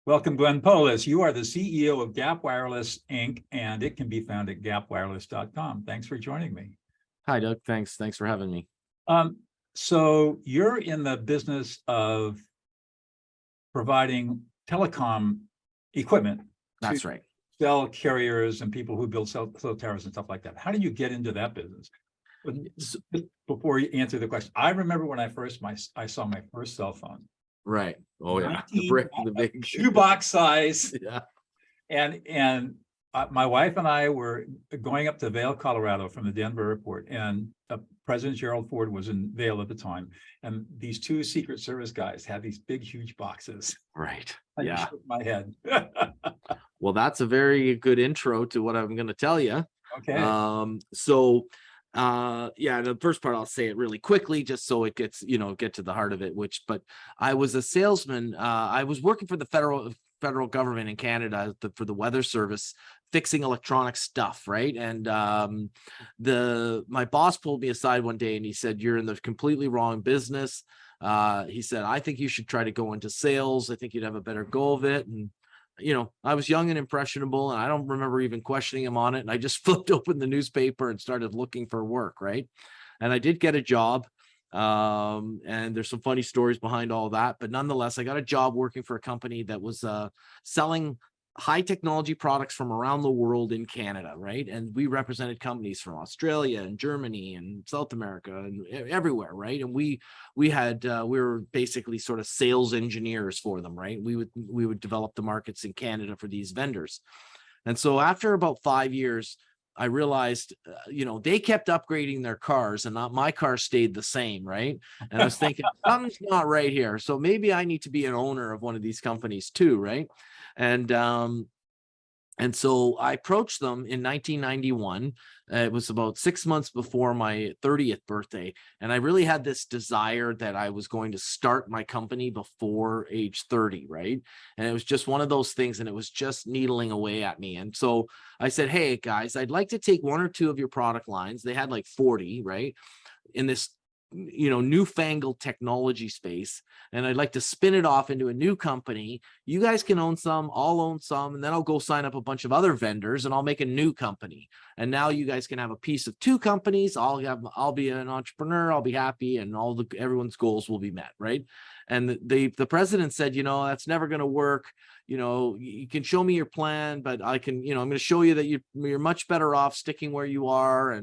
Welcome, Glenn Poulos. You are the CEO of Gap Wireless, Inc., and it can be found at gapwireless.com. Thanks for joining me. Hi, Doug. Thanks for having me. So you're in the business of providing telecom equipment. That's right. Cell carriers and people who build cell towers and stuff like that. How did you get into that business? Before you answer the question, I remember when I saw my first cell phone. Right. Oh yeah. The big shoebox size. Yeah. And my wife and I were going up to Vail, Colorado from the Denver airport, and President Gerald Ford was in Vail at the time. And these two Secret Service guys had these big, huge boxes. Right. I Yeah. shook my head. Well, that's a very good intro to what I'm going to tell you. Okay. Yeah, the first part I'll say it really quickly just so it gets, get to the heart of it, but I was a salesman. I was working for the federal government in Canada for the weather service, fixing electronic stuff, right? And my boss pulled me aside one day and he said, "You're in the completely wrong business." He said, "I think you should try to go into sales. I think you'd have a better go of it." And I was young and impressionable, and I don't remember even questioning him on it. And I just flipped open the newspaper and started looking for work, right? And I did get a job. And there's some funny stories behind all that, but nonetheless, I got a job working for a company that was selling high technology products from around the world in Canada, right? And we represented companies from Australia and Germany and South America and everywhere, right? And we were basically sort of sales engineers for them, right? We would develop the markets in Canada for these vendors. And so after about 5 years, I realized, they kept upgrading their cars and not my car stayed the same, right? And I was thinking, something's not right here. So maybe I need to be an owner of one of these companies too, right? And so I approached them in 1991. It was about 6 months before my 30th birthday. And I really had this desire that I was going to start my company before age 30, right? And it was just one of those things, and it was just needling away at me. And so I said, "Hey, guys, I'd like to take one or two of your product lines." They had like 40, right? In this newfangled technology space, and I'd like to spin it off into a new company. You guys can own some, I'll own some, and then I'll go sign up a bunch of other vendors and I'll make a new company. And now you guys can have a piece of two companies. I'll be an entrepreneur, I'll be happy, and everyone's goals will be met, right? And the president said, "That's never going to work. You can show me your plan, but I'm going to show you that you're much better off sticking where you are."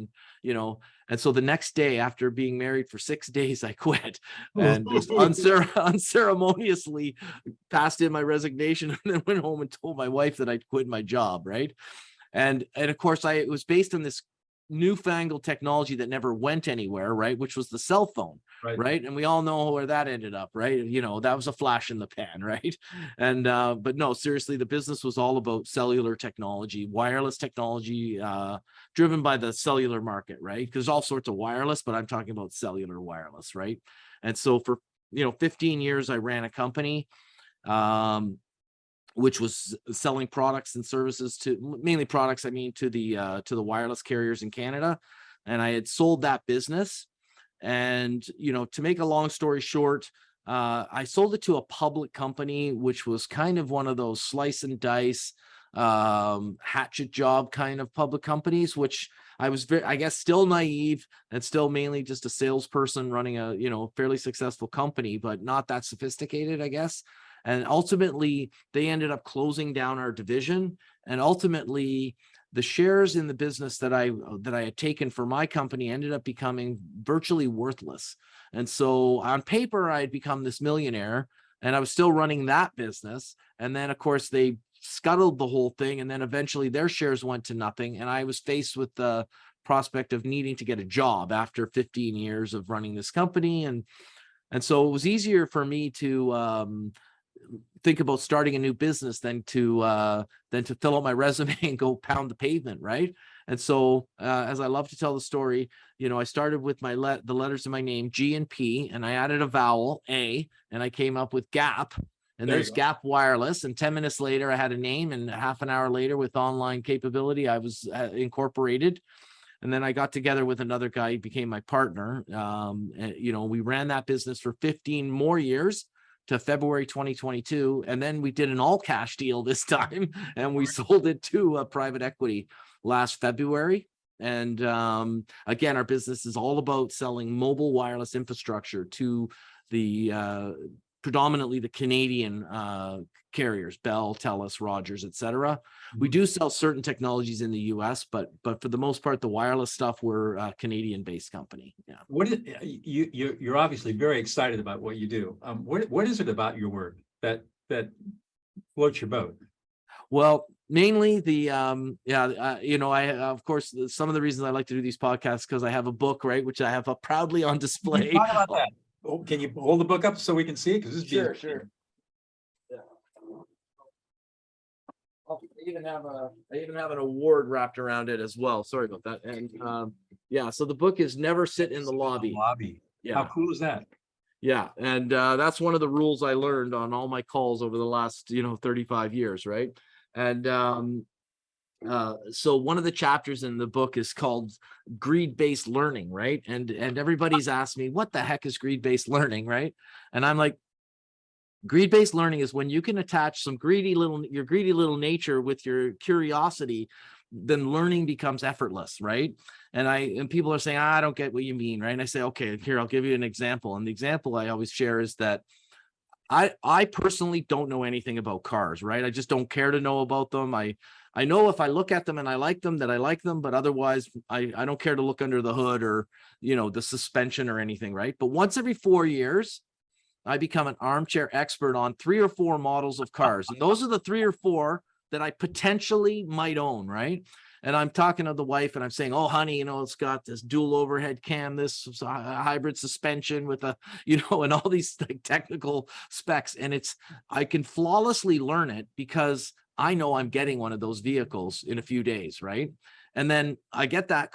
And so the next day, after being married for 6 days, I quit and just unceremoniously passed in my resignation, and then went home and told my wife that I'd quit my job, right? And of course, it was based on this newfangled technology that never went anywhere, right? Which was the cell phone, right? And we all know where that ended up, right? That was a flash in the pan, right? And but no, seriously, the business was all about cellular technology, wireless technology, driven by the cellular market, right? Because there's all sorts of wireless, but I'm talking about cellular wireless, right? And so for 15 years, I ran a company, which was selling products and services mainly products, to the wireless carriers in Canada. And I had sold that business. And, to make a long story short, I sold it to a public company, which was kind of one of those slice and dice, hatchet job kind of public companies, which I was still naive and still mainly just a salesperson running a, fairly successful company, but not that sophisticated, I guess. And ultimately, they ended up closing down our division. And ultimately, the shares in the business that I had taken for my company ended up becoming virtually worthless. And so on paper, I had become this millionaire, and I was still running that business. And then, of course, they scuttled the whole thing. And then eventually their shares went to nothing. And I was faced with the prospect of needing to get a job after 15 years of running this company. And so it was easier for me to think about starting a new business than to fill out my resume and go pound the pavement, right? And so as I love to tell the story, I started with the letters in my name, G and P, and I added a vowel, A, and I came up with Gap. And there's Gap Wireless. And 10 minutes later, I had a name, and half an hour later, with online capability, I was incorporated. And then I got together with another guy, he became my partner. And, we ran that business for 15 more years to February 2022. And then we did an all cash deal this time, and we sold it to a private equity last February. And again, our business is all about selling mobile wireless infrastructure to the predominantly the Canadian carriers, Bell, TELUS, Rogers, etc. We do sell certain technologies in the US, but for the most part, the wireless stuff, we're a Canadian-based company. Yeah. What is you're obviously very excited about what you do. What is it about your work that floats your boat? Well, mainly the I of course some of the reasons I like to do these podcasts because I have a book, right, which I have proudly on display. Talk about that. Oh, can you hold the book up so we can see it? Because this is Sure. Yeah. I even have an award wrapped around it as well. Sorry about that. And yeah, so the book is Never Sit in the Lobby. Yeah. How cool is that? Yeah, and that's one of the rules I learned on all my calls over the last 35 years, right? And so one of the chapters in the book is called greed-based learning, right? And everybody's asked me, what the heck is greed-based learning, right? And I'm like, greed-based learning is when you can attach some your greedy little nature with your curiosity, then learning becomes effortless, right? And people are saying, I don't get what you mean, right? And I say, okay, here, I'll give you an example. And the example I always share is that I personally don't know anything about cars, right? I just don't care to know about them. I know if I look at them and I like them, that I like them, but otherwise I don't care to look under the hood or, the suspension or anything, right? But once every 4 years, I become an armchair expert on 3 or 4 models of cars. And those are the 3 or 4 that I potentially might own, right? And I'm talking to the wife and I'm saying, oh, honey, it's got this dual overhead cam, this hybrid suspension with and all these like technical specs. And I can flawlessly learn it because I know I'm getting one of those vehicles in a few days, right? And then I get that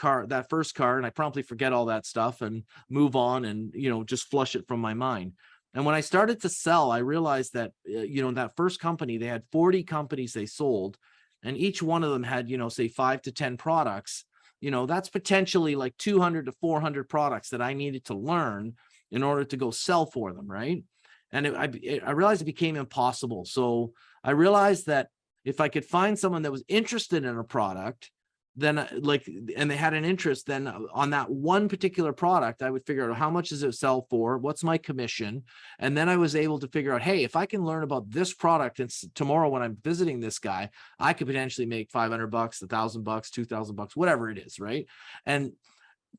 first car, and I promptly forget all that stuff and move on and, just flush it from my mind. And when I started to sell, I realized that, that first company, they had 40 companies they sold, and each one of them had, say 5 to 10 products. That's potentially like 200 to 400 products that I needed to learn in order to go sell for them, right? And I realized it became impossible. So I realized that if I could find someone that was interested in a product, then and they had an interest, then on that one particular product, I would figure out how much does it sell for, what's my commission, and then I was able to figure out, hey, if I can learn about this product, and tomorrow when I'm visiting this guy, I could potentially make $500, $1,000, $2,000, whatever it is, right? And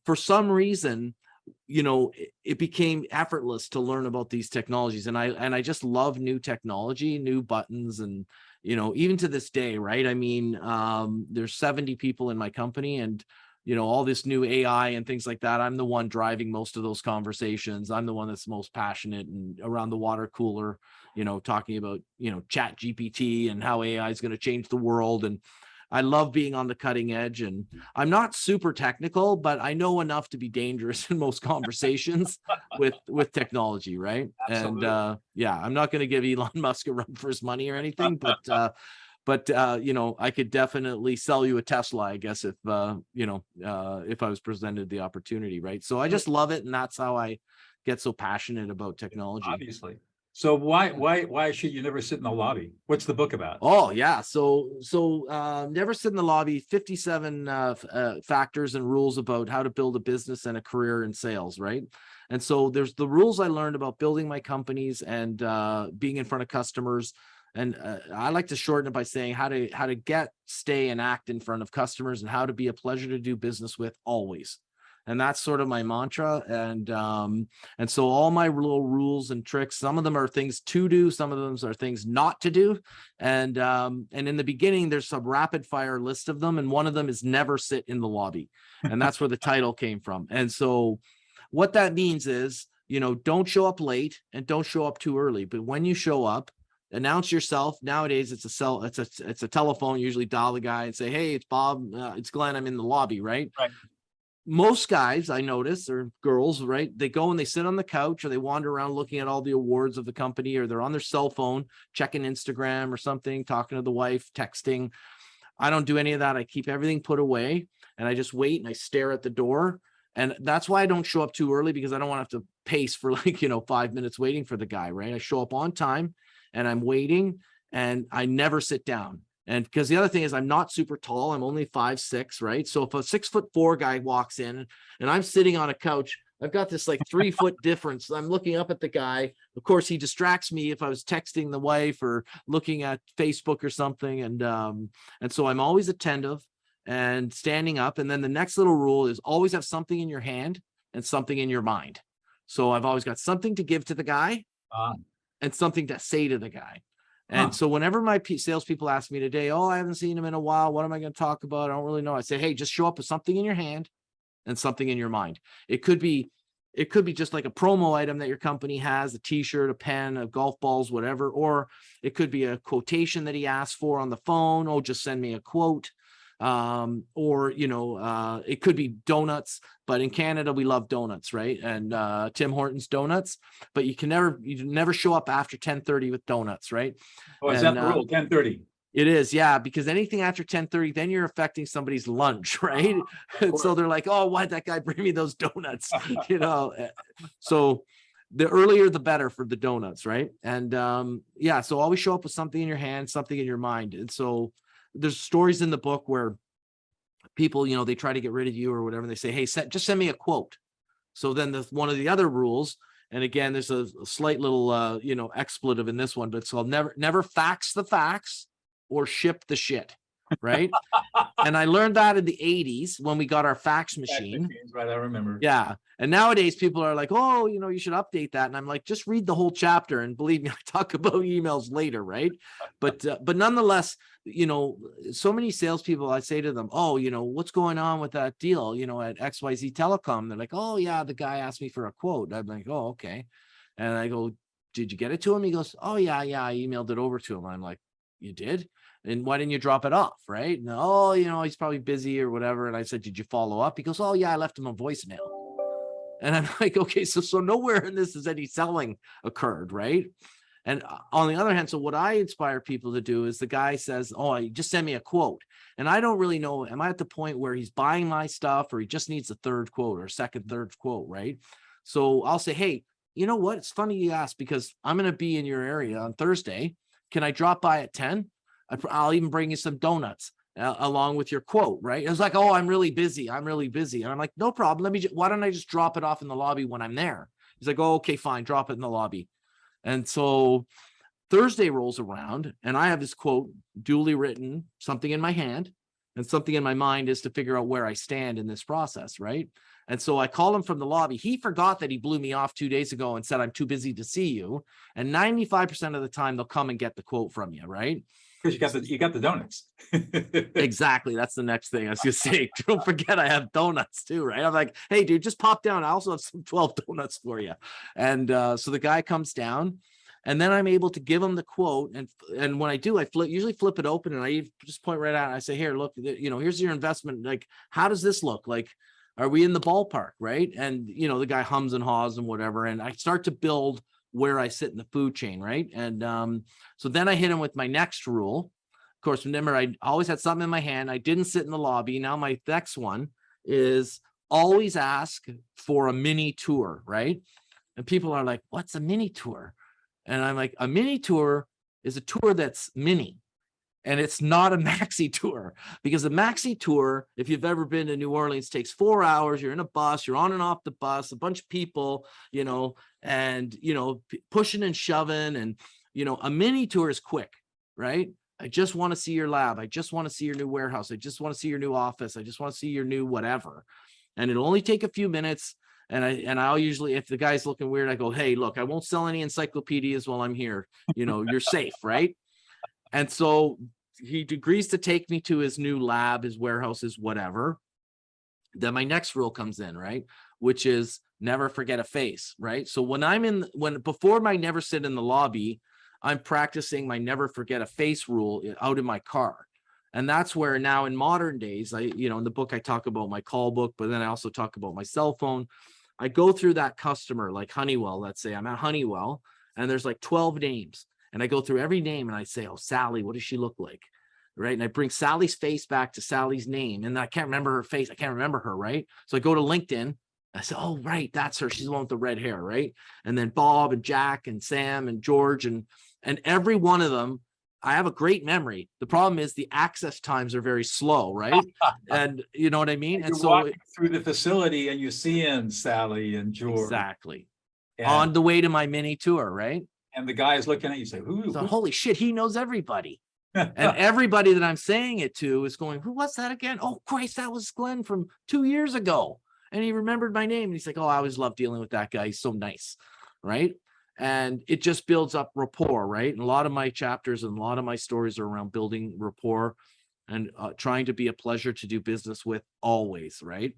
for some reason, it became effortless to learn about these technologies, and I just love new technology, new buttons, and even to this day, right? I mean, there's 70 people in my company, and all this new AI and things like that. I'm the one driving most of those conversations. I'm the one that's most passionate and around the water cooler, talking about Chat GPT and how AI is going to change the world. And I love being on the cutting edge, and I'm not super technical, but I know enough to be dangerous in most conversations with technology, right? Absolutely. And yeah, I'm not going to give Elon Musk a run for his money or anything, but I could definitely sell you a Tesla, I guess, if if I was presented the opportunity, right? So I just love it, and that's how I get so passionate about technology. Obviously. So why should you never sit in the lobby? What's the book about? Oh yeah. So Never Sit in the Lobby, 57 factors and rules about how to build a business and a career in sales, right? And so there's the rules I learned about building my companies and being in front of customers. And I like to shorten it by saying how to get, stay, and act in front of customers, and how to be a pleasure to do business with always. And that's sort of my mantra. And so all my little rules and tricks, some of them are things to do, some of them are things not to do. And in the beginning, there's some rapid fire list of them. And one of them is never sit in the lobby. And that's where the title came from. And so what that means is, don't show up late and don't show up too early. But when you show up, announce yourself. Nowadays, it's a telephone. Usually dial the guy and say, hey, it's Bob, it's Glenn, I'm in the lobby, right? Right. Most guys I notice, or girls, right? They go and they sit on the couch, or they wander around looking at all the awards of the company, or they're on their cell phone, checking Instagram or something, talking to the wife, texting. I don't do any of that. I keep everything put away, and I just wait and I stare at the door. And that's why I don't show up too early, because I don't want to have to pace for like, 5 minutes waiting for the guy, right? I show up on time and I'm waiting and I never sit down. And because the other thing is I'm not super tall, I'm only 5'6", right? So if a 6'4" guy walks in and I'm sitting on a couch, I've got this like 3-foot difference. I'm looking up at the guy. Of course, he distracts me if I was texting the wife or looking at Facebook or something. And so I'm always attentive and standing up. And then the next little rule is always have something in your hand and something in your mind. So I've always got something to give to the guy and something to say to the guy. And so whenever my salespeople ask me today, oh, I haven't seen him in a while, what am I going to talk about? I don't really know. I say, hey, just show up with something in your hand and something in your mind. It could be just like a promo item that your company has, a t-shirt, a pen, a golf balls, whatever. Or it could be a quotation that he asked for on the phone. Oh, just send me a quote. Or it could be donuts, but in Canada we love donuts, right? And Tim Hortons donuts, but you never show up after 10:30 with donuts, right? Oh, is that the rule? 10:30. It is, yeah, because anything after 10:30, then you're affecting somebody's lunch, right? And so they're like, oh, why'd that guy bring me those donuts? So the earlier the better for the donuts, right? And so always show up with something in your hand, something in your mind. And so there's stories in the book where people, they try to get rid of you or whatever. And they say, hey, just send me a quote. So then one of the other rules, and again, there's a slight little, expletive in this one, but it's called never fax the facts or ship the shit. Right. And I learned that in the 80s when we got our fax machine. Right. I remember. Yeah. And nowadays people are like, oh, you should update that. And I'm like, just read the whole chapter. And believe me, I talk about emails later. Right. But nonetheless, so many salespeople, I say to them, oh, what's going on with that deal, at XYZ Telecom? They're like, oh yeah, the guy asked me for a quote. I'm like, oh, okay. And I go, did you get it to him? He goes, oh yeah, I emailed it over to him. I'm like, you did? And why didn't you drop it off? Right. And, oh, he's probably busy or whatever. And I said, did you follow up? He goes, oh yeah, I left him a voicemail. And I'm like, okay, so nowhere in this is any selling occurred. Right. And on the other hand, so what I inspire people to do is the guy says, oh, just send me a quote. And I don't really know, am I at the point where he's buying my stuff or he just needs a third quote or third quote, right? So I'll say, hey, you know what? It's funny you asked because I'm going to be in your area on Thursday. Can I drop by at 10? I'll even bring you some donuts along with your quote, right? It was like, oh, I'm really busy. And I'm like, no problem. Why don't I just drop it off in the lobby when I'm there? He's like, oh, okay, fine. Drop it in the lobby. And so Thursday rolls around and I have this quote duly written, something in my hand and something in my mind is to figure out where I stand in this process, right? And so I call him from the lobby. He forgot that he blew me off 2 days ago and said, I'm too busy to see you. And 95% of the time they'll come and get the quote from you, right? Because you got the donuts. Exactly. That's the next thing I was gonna say. Don't forget I have donuts too, right? I'm like, hey dude, just pop down. I also have some 12 donuts for you. And so the guy comes down and then I'm able to give him the quote. And when I do, I usually flip it open and I just point right out and I say, here, look, here's your investment. Like, how does this look? Like, are we in the ballpark? Right. And the guy hums and haws and whatever. And I start to build where I sit in the food chain, right? And so then I hit him with my next rule. Of course, remember, I always had something in my hand. I didn't sit in the lobby. Now my next one is always ask for a mini tour, right? And people are like, what's a mini tour? And I'm like, a mini tour is a tour that's mini. And it's not a maxi tour, because a maxi tour, if you've ever been to New Orleans, takes 4 hours. You're in a bus, you're on and off the bus, a bunch of people, and, pushing and shoving. And, a mini tour is quick, right? I just want to see your lab. I just want to see your new warehouse. I just want to see your new office. I just want to see your new whatever. And it'll only take a few minutes. And I'll usually, if the guy's looking weird, I go, hey, look, I won't sell any encyclopedias while I'm here. You're safe, right? And so he agrees to take me to his new lab, his warehouse, his whatever. Then my next rule comes in, right? Which is never forget a face, right? So before my never sit in the lobby, I'm practicing my never forget a face rule out in my car. And that's where now in modern days, in the book, I talk about my call book, but then I also talk about my cell phone. I go through that customer, like Honeywell, let's say I'm at Honeywell and there's like 12 names. And I go through every name and I say, oh, Sally, what does she look like? Right. And I bring Sally's face back to Sally's name. And I can't remember her face. I can't remember her. Right. So I go to LinkedIn I said, oh, right, that's her. She's the one with the red hair, right? And then Bob and Jack and Sam and George and every one of them, I have a great memory. The problem is the access times are very slow, right? And you know what I mean? And And you're so walking through the facility and you're seeing Sally and George, exactly and on the way to my mini tour, right? the guy is looking at you, say, So who? holy shit, he knows everybody. And everybody that I'm saying it to is going, who was that again? Oh, Christ, that was Glenn from 2 years ago. And he remembered my name. And he's like, oh, I always love dealing with that guy. He's so nice. Right. And it just builds up rapport. Right. And a lot of my chapters and a lot of my stories are around building rapport and trying to be a pleasure to do business with always. Right.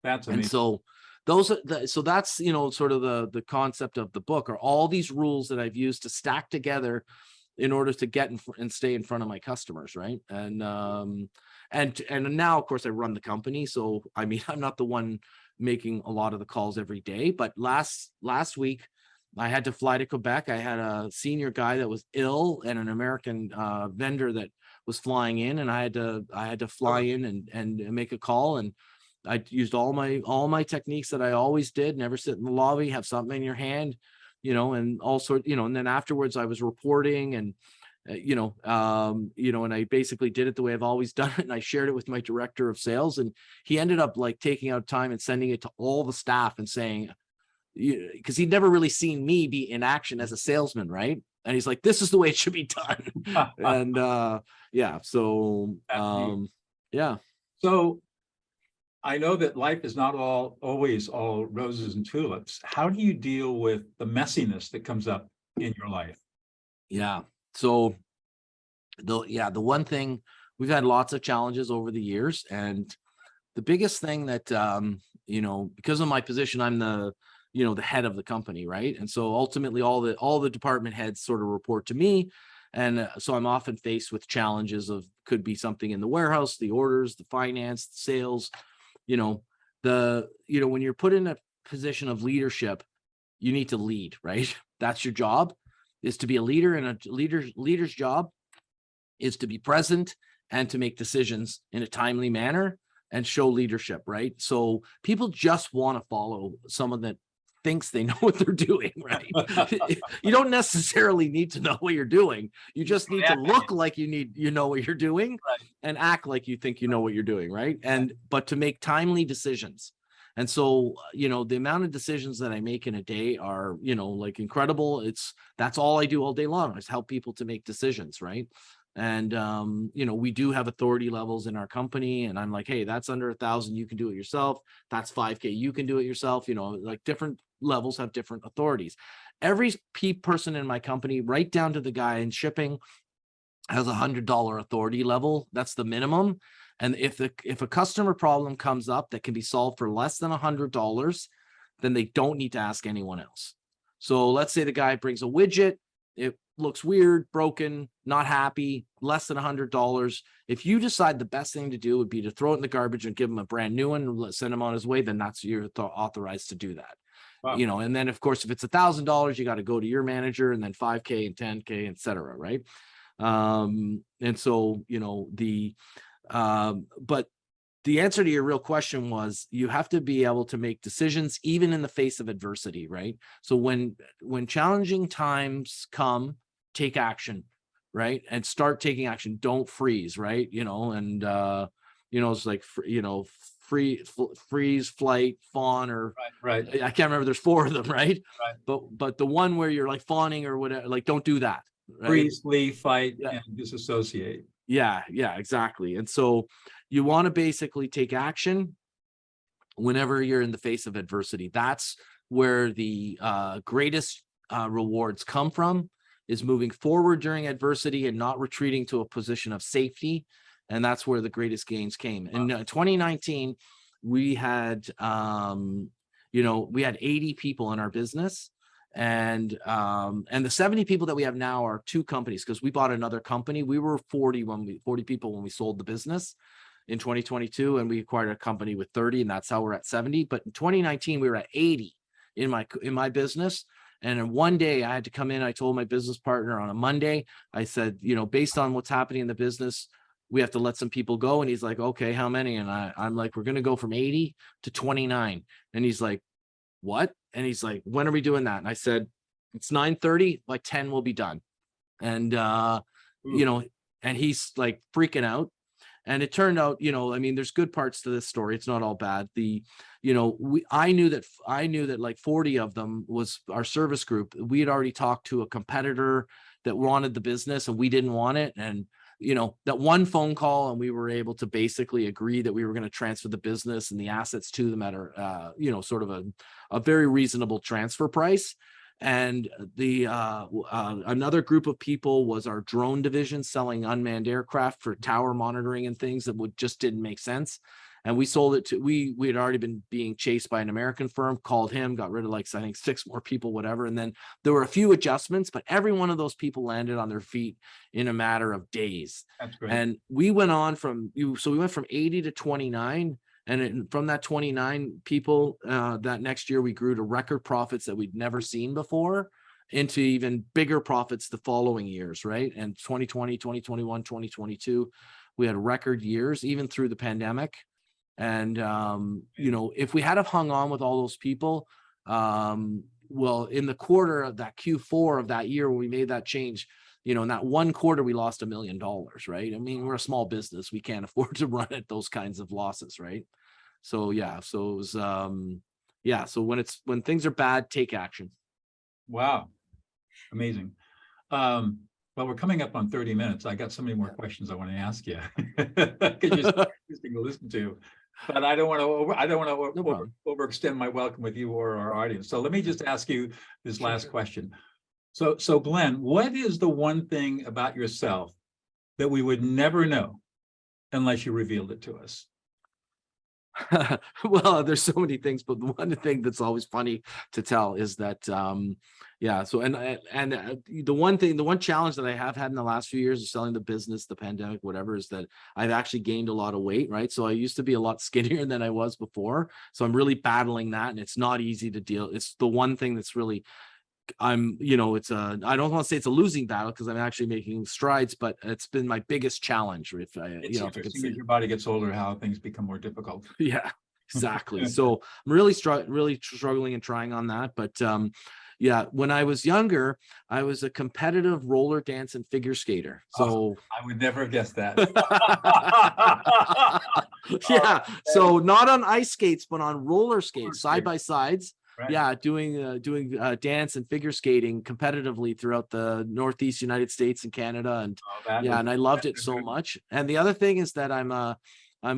That's And amazing. so those are so that's, you know, sort of the concept of the book are all these rules that I've used to stack together in order to get and stay in front of my customers, right? And now, of course, I run the company, so I mean, I'm not the one making a lot of the calls every day. But last week, I had to fly to Quebec. I had a senior guy that was ill and an American vendor that was flying in, and I had to fly in and make a call. And I used all my techniques that I always did. Never sit in the lobby, have something in your hand, you know, and all sorts, you know, and then afterwards I was reporting and, and I basically did it the way I've always done it. And I shared it with my director of sales, and he ended up like taking out time and sending it to all the staff and saying, because he'd never really seen me be in action as a salesman. Right. And he's like, this is the way it should be done. And, yeah. So, yeah. So I know that life is not always all roses and tulips. How do you deal with the messiness that comes up in your life? Yeah. So the one thing, we've had lots of challenges over the years, and the biggest thing that because of my position, I'm the head of the company, right? And so ultimately all the department heads sort of report to me. And so I'm often faced with challenges of, could be something in the warehouse, the orders, the finance, the sales, when you're put in a position of leadership, you need to lead, right? That's your job, is to be a leader, and a leader's job is to be present and to make decisions in a timely manner and show leadership, right? So people just want to follow someone that thinks they know what they're doing, right? You don't necessarily need to know what you're doing. You just need to look like you know what you're doing, right, and act like you think you know what you're doing, right? But to make timely decisions. And so, the amount of decisions that I make in a day are, like incredible. That's all I do all day long, is help people to make decisions, right? And we do have authority levels in our company, and I'm like, hey, that's under 1,000, you can do it yourself. That's 5K, you can do it yourself. Like different levels have different authorities. Every person in my company, right down to the guy in shipping, has $100 authority level. That's the minimum. And if a customer problem comes up that can be solved for less than $100, then they don't need to ask anyone else. So let's say the guy brings a widget, it looks weird, broken, not happy, less than $100. If you decide the best thing to do would be to throw it in the garbage and give him a brand new one and send him on his way, then you're authorized to do that. Wow. And then of course, if it's $1,000, you got to go to your manager, and then 5K and 10K, etc. Right. And so, but the answer to your real question was, you have to be able to make decisions even in the face of adversity, right? So when challenging times come, take action, right? And start taking action. Don't freeze, right? It's like, freeze, flight, fawn, or right. I can't remember. There's 4 of them, right? Right. But the one where you're like fawning or whatever, like, don't do that. Right? Freeze, flee, fight, Yeah. and disassociate. Yeah, exactly. And so you want to basically take action whenever you're in the face of adversity. That's where the greatest rewards come from, is moving forward during adversity and not retreating to a position of safety. And that's where the greatest gains came. In 2019, we had, we had 80 people in our business. And the 70 people that we have now are 2 companies, because we bought another company. We were 40 people when we sold the business in 2022, and we acquired a company with 30, and that's how we're at 70. But in 2019, we were at 80 in my business. And in one day I had to come in. I told my business partner on a Monday, I said, based on what's happening in the business, we have to let some people go. And he's like, okay, how many? And I'm like, we're going to go from 80 to 29. And he's like, what? And he's like, when are we doing that? And I said, it's 9:30, by 10 we'll be done. And, you know, and he's like freaking out. And it turned out, you know, I mean, there's good parts to this story. It's not all bad. You know, I knew that like 40 of them was our service group. We had already talked to a competitor that wanted the business and we didn't want it. And, you know, that one phone call and we were able to basically agree that we were going to transfer the business and the assets to them at a, you know, sort of a very reasonable transfer price. And another group of people was our drone division, selling unmanned aircraft for tower monitoring and things that just didn't make sense. And we sold it to, we had already been being chased by an American firm, called him, got rid of like, I think 6 more people, whatever. And then there were a few adjustments, but every one of those people landed on their feet in a matter of days. That's great. And we went on from, so we went from 80 to 29. And from that 29 people, that next year we grew to record profits that we'd never seen before, into even bigger profits the following years, right? And 2020, 2021, 2022, we had record years, even through the pandemic. And, you know, if we had have hung on with all those people, well, in the quarter of that Q4 of that year, when we made that change, you know, in that one quarter, we lost $1 million, right? I mean, we're a small business. We can't afford to run at those kinds of losses, right? So, yeah, so it was, yeah. So when things are bad, take action. Wow. Amazing. Well, we're coming up on 30 minutes. I got so many more questions I want to ask you. Because you're so interesting to listen to. But I don't want to overextend my welcome with you or our audience. So let me just ask you this last question. So Glenn, what is the one thing about yourself that we would never know unless you revealed it to us? Well, there's so many things, but the one thing that's always funny to tell is that, yeah. So, the one challenge that I have had in the last few years of selling the business, the pandemic, whatever, is that I've actually gained a lot of weight, right? So I used to be a lot skinnier than I was before. So I'm really battling that, and it's not easy to deal. It's the one thing that's really, you know, I don't want to say it's a losing battle because I'm actually making strides, but it's been my biggest challenge. If I, It's you know, if I could say, as your body gets older, how things become more difficult. yeah, exactly. So I'm really struggling and trying on that. But yeah, when I was younger, I was a competitive roller dance and figure skater. So I would never have guessed that. Yeah, so not on ice skates, but on roller skates, side by sides. Right. Yeah, doing dance and figure skating competitively throughout the Northeast United States and Canada, and yeah, and I loved it so much. And the other thing is that I'm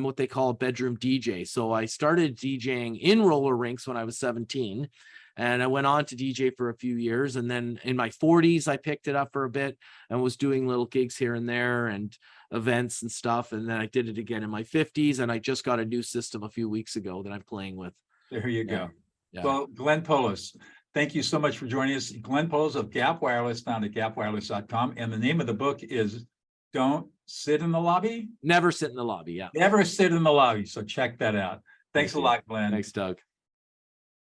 what they call a bedroom DJ. So I started DJing in roller rinks when I was 17, and I went on to DJ for a few years. And then in my 40s, I picked it up for a bit and was doing little gigs here and there and events and stuff. And then I did it again in my 50s, and I just got a new system a few weeks ago that I'm playing with. There you go. Yeah. Well, Glenn Poulos, thank you so much for joining us. Glenn Poulos of Gap Wireless, found at gapwireless.com. And the name of the book is Don't Sit in the Lobby? Never sit in the lobby. Yeah. Never sit in the lobby. So check that out. Thanks a lot, Glenn. Thanks, Doug.